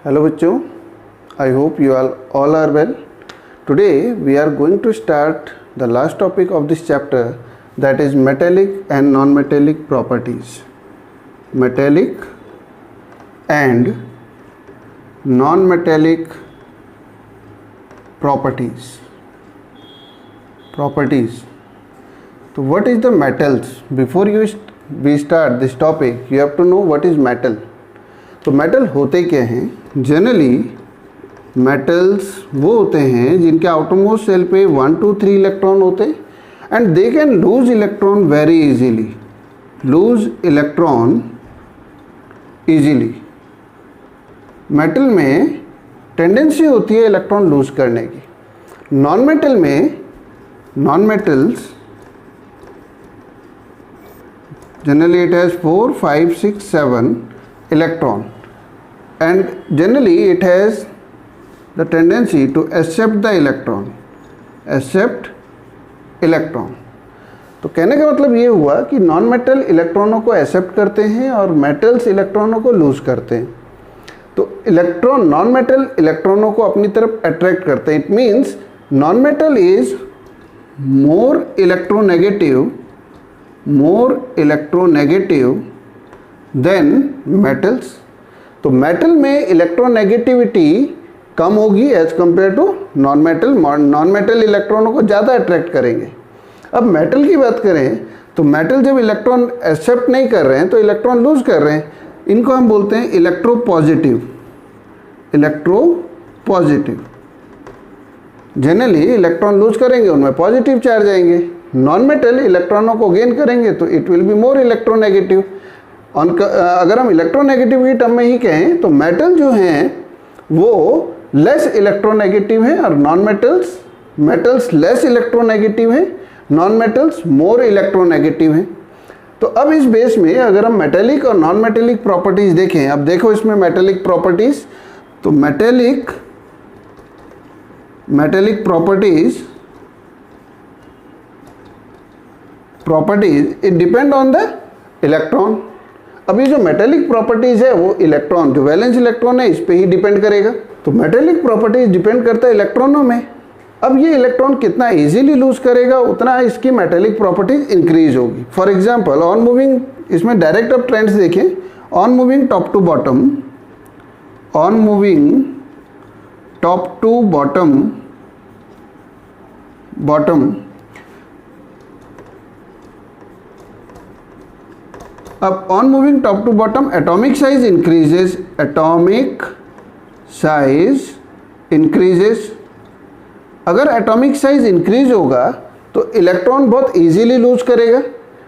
Hello बच्चों, I hope you all are well. Today we are going to start the last topic of this chapter, that is metallic and non-metallic properties. Metallic and non-metallic properties. So what is the metals? Before we start this topic, you have to know what is metal. तो metal होते क्या हैं? Generally metals वो होते हैं जिनके outermost shell पे 1 to 3 electron होते हैं and they can lose electron very easily. Metal में टेंडेंसी होती है इलेक्ट्रॉन लूज करने की. Non metals generally it has 4, 5, 6, 7 electron and generally it has the tendency to accept the electron. तो कहने का मतलब ये हुआ कि नॉन मेटल इलेक्ट्रॉनों को एक्सेप्ट करते हैं और मेटल्स इलेक्ट्रॉनों को लूज करते हैं. तो नॉन मेटल इलेक्ट्रॉनों को अपनी तरफ अट्रैक्ट करते हैं. It means non metal is more electronegative than metals. तो मेटल में इलेक्ट्रोनेगेटिविटी कम होगी as compare to non metal इलेक्ट्रॉनों को ज़्यादा अट्रैक्ट करेंगे. अब मेटल की बात करें तो मेटल जब इलेक्ट्रॉन एक्सेप्ट नहीं कर रहे हैं तो इलेक्ट्रॉन लूज कर रहे हैं. इनको हम बोलते हैं इलेक्ट्रोपॉजिटिव. जनरली इलेक्ट्रॉन लूज करेंगे उनमें पॉजिटिव चार्ज आएंगे. नॉन मेटल इलेक्ट्रॉनों को गेन करेंगे तो it will be more electronegative. अगर हम इलेक्ट्रोनेगेटिव की टर्म में ही कहें तो मेटल जो हैं वो लेस इलेक्ट्रोनेगेटिव हैं और मेटल्स लेस इलेक्ट्रोनेगेटिव हैं, नॉन मेटल्स मोर इलेक्ट्रोनेगेटिव हैं. तो अब इस बेस में अगर हम मेटेलिक और नॉन मेटेलिक प्रॉपर्टीज देखें, अब देखो इसमें मेटेलिक प्रॉपर्टीज, तो metallic properties it depend on the electron. अभी जो मेटेलिक प्रॉपर्टीज है वो इलेक्ट्रॉन, जो वैलेंस इलेक्ट्रॉन है इस पे ही डिपेंड करेगा. तो मेटेलिक प्रॉपर्टीज डिपेंड करता है इलेक्ट्रॉनों में. अब ये इलेक्ट्रॉन कितना इजीली लूज करेगा उतना इसकी मेटेलिक प्रॉपर्टीज इंक्रीज होगी. फॉर एग्जांपल ऑन मूविंग, इसमें डायरेक्ट अब ट्रेंड्स देखें. On moving top to bottom. अब on moving top to bottom atomic size increases. अगर एटॉमिक साइज इंक्रीज होगा तो इलेक्ट्रॉन बहुत इजीली लूज करेगा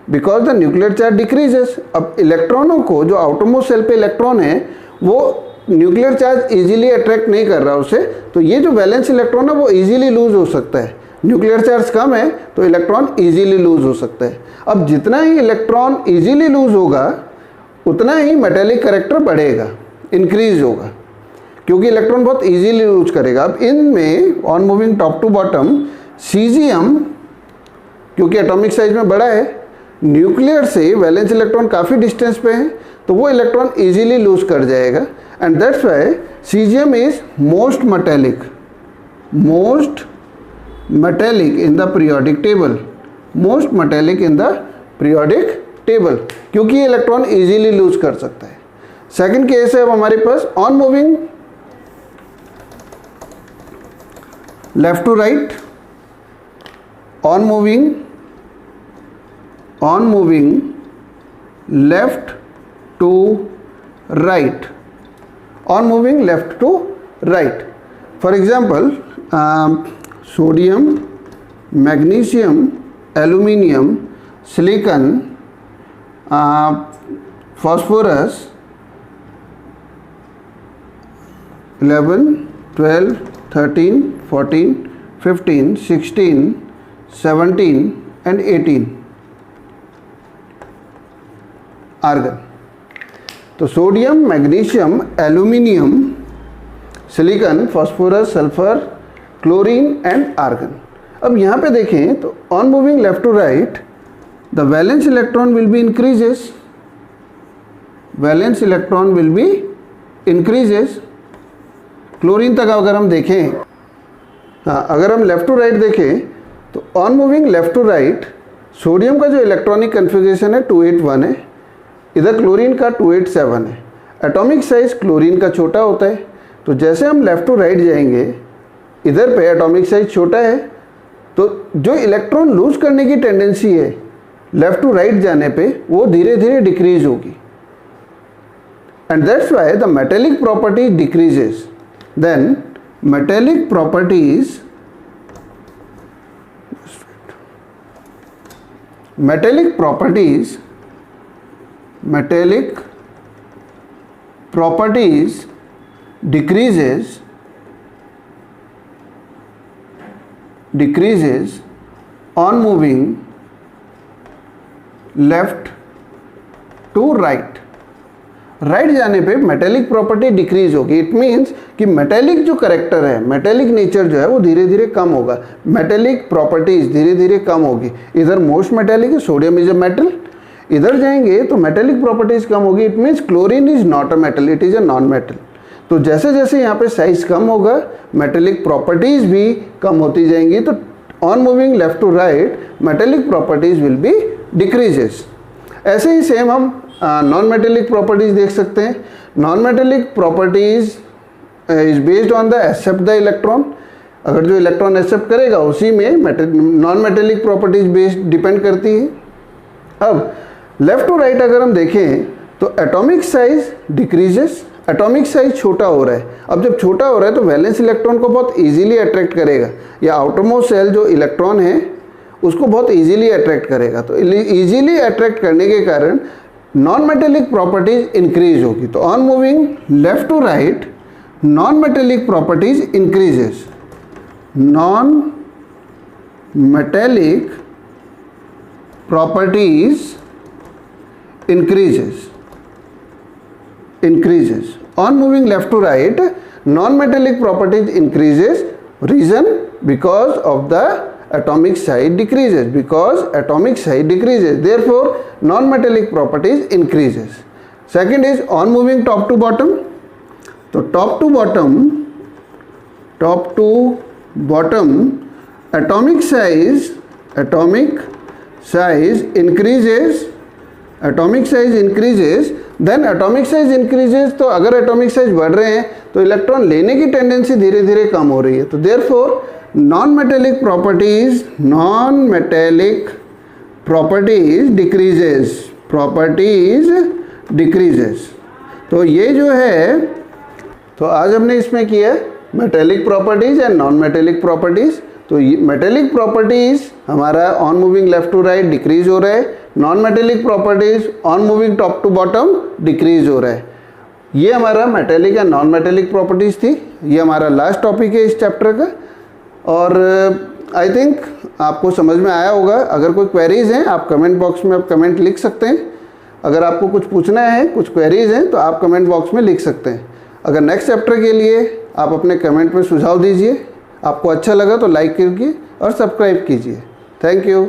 because the nuclear charge decreases. अब इलेक्ट्रॉनों को, जो आउटरमोस्ट शेल पे इलेक्ट्रॉन है वो न्यूक्लियर चार्ज इजीली अट्रैक्ट नहीं कर रहा उसे, तो ये जो वैलेंस इलेक्ट्रॉन है वो इजीली लूज हो सकता है. न्यूक्लियर चार्ज कम है तो इलेक्ट्रॉन इजीली लूज हो सकता है. अब जितना ही इलेक्ट्रॉन इजीली लूज होगा उतना ही मेटेलिक कैरेक्टर बढ़ेगा, इंक्रीज होगा, क्योंकि इलेक्ट्रॉन बहुत इजीली लूज करेगा. अब इनमें on moving top to bottom caesium, क्योंकि एटॉमिक साइज में बड़ा है, न्यूक्लियर से वैलेंस इलेक्ट्रॉन काफ़ी डिस्टेंस पे है तो वो इलेक्ट्रॉन इजीली लूज कर जाएगा. And that's why caesium is most metallic in the periodic table, क्योंकि इलेक्ट्रॉन इजीली लूज कर सकता है. सेकंड केस है अब हमारे पास on moving left to right. On moving left to right. For example sodium, magnesium, aluminium, silicon, phosphorus 11, 12, 13, 14, 15, 16, 17 and 18 argon. तो sodium, magnesium, aluminium, silicon, phosphorus, sulphur, chlorine and argon. अब यहाँ पे देखें तो on moving left to right the valence electron will be increases. Chlorine तक अगर हम देखें, हाँ अगर हम लेफ़्ट टू राइट देखें तो on moving left to right sodium का जो इलेक्ट्रॉनिक कन्फिग्रेशन है 281 है, इधर क्लोरीन का 287 है। एटॉमिक साइज क्लोरीन का छोटा होता है, तो जैसे हम लेफ़्ट टू राइट जाएंगे इधर पे एटॉमिक साइज छोटा है, तो जो इलेक्ट्रॉन लूज करने की टेंडेंसी है लेफ़्ट टू राइट जाने पे वो धीरे धीरे डिक्रीज होगी, and that's why the metallic property decreases. Then metallic properties decreases on moving left to right। Right जाने पे मेटेलिक प्रॉपर्टी डिक्रीज होगी। इट मीन्स कि मेटेलिक जो करेक्टर है, मेटेलिक नेचर जो है वो धीरे धीरे कम होगा, मेटेलिक प्रॉपर्टीज धीरे धीरे कम होगी। इधर मोस्ट मेटेलिक है, सोडियम इज अ मेटल, इधर जाएंगे तो मेटेलिक प्रॉपर्टीज कम होगी। It means chlorine is not a metal, it is a non metal. तो जैसे जैसे यहाँ पे साइज कम होगा मेटेलिक प्रॉपर्टीज भी कम होती जाएंगी। तो on moving left to right metallic properties will be decreases. ऐसे ही सेम हम नॉन मेटेलिक प्रॉपर्टीज देख सकते हैं। Non metallic properties is based on the accept the electron. अगर जो इलेक्ट्रॉन एक्सेप्ट करेगा उसी में non metallic properties based depend करती है। अब लेफ्ट टू राइट अगर हम देखें तो atomic size decreases, atomic size छोटा हो रहा है। अब जब छोटा हो रहा है तो वैलेंस इलेक्ट्रॉन को बहुत इजीली अट्रैक्ट करेगा, या आउटरमोस्ट शेल जो इलेक्ट्रॉन है उसको बहुत इजीली अट्रैक्ट करेगा। तो इजीली अट्रैक्ट करने के कारण नॉन मेटेलिक प्रॉपर्टीज इंक्रीज होगी। तो on moving left to right non metallic properties increases, non metallic properties increases on moving left to right non-metallic properties increases, reason because of the atomic size decreases, therefore non-metallic properties increases. Second is on moving top to bottom, so top to bottom atomic size increases, then atomic size increases. तो अगर atomic size बढ़ रहे हैं तो electron लेने की tendency धीरे धीरे कम हो रही है। तो therefore non metallic properties decreases. तो ये जो है, तो आज हमने इसमें किया metallic properties and non metallic properties. तो मेटेलिक प्रॉपर्टीज हमारा on moving left to right decrease हो रहा है, non metallic properties on moving top to bottom decrease हो रहा है। ये हमारा metallic and non metallic properties थी। ये हमारा लास्ट टॉपिक है इस चैप्टर का, और आई थिंक आपको समझ में आया होगा। अगर कोई क्वेरीज हैं आप कमेंट बॉक्स में आप कमेंट लिख सकते हैं। अगर आपको कुछ पूछना है, कुछ क्वेरीज हैं तो आप कमेंट बॉक्स में लिख सकते हैं। अगर नेक्स्ट चैप्टर के लिए आप अपने कमेंट में सुझाव दीजिए। आपको अच्छा लगा तो लाइक कीजिए और सब्सक्राइब कीजिए। Thank you.